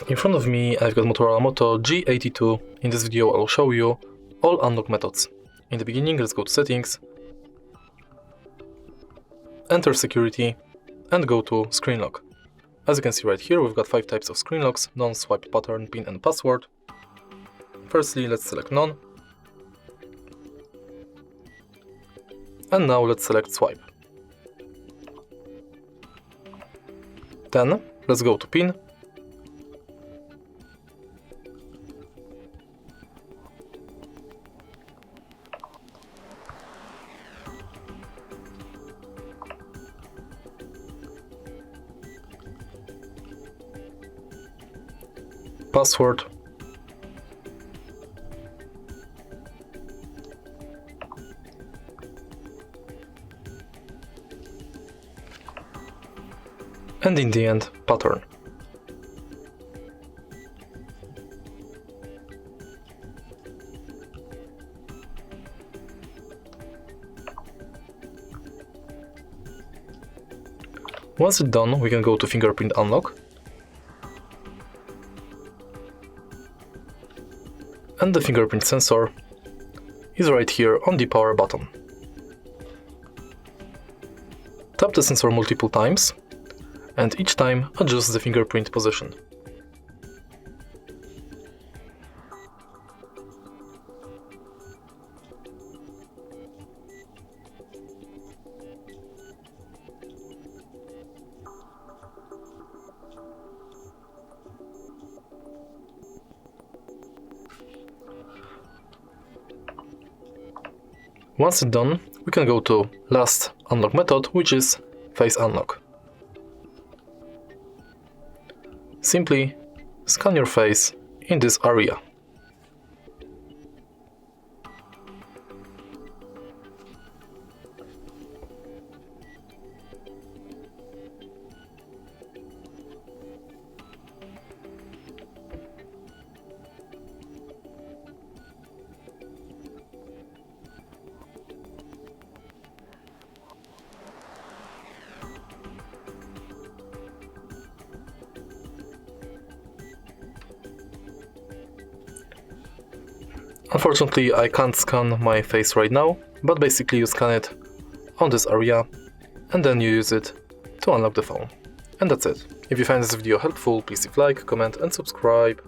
In front of me I've got Motorola Moto G82. In this video I'll show you all unlock methods. In the beginning, let's go to settings, enter security and go to screen lock. As you can see right here, we've got 5 types of screen locks: non-swipe, pattern, pin and password. Firstly, let's select none. And now let's select swipe. Then let's go to pin. Password. And in the end, pattern. Once it's done, we can go to fingerprint unlock. And the fingerprint sensor is right here on the power button. Tap the sensor multiple times and each time adjust the fingerprint position. Once it's done, we can go to last unlock method, which is face unlock. Simply scan your face in this area. Unfortunately, I can't scan my face right now, but basically you scan it on this area and then you use it to unlock the phone. And that's it. If you find this video helpful, please leave a like, comment and subscribe.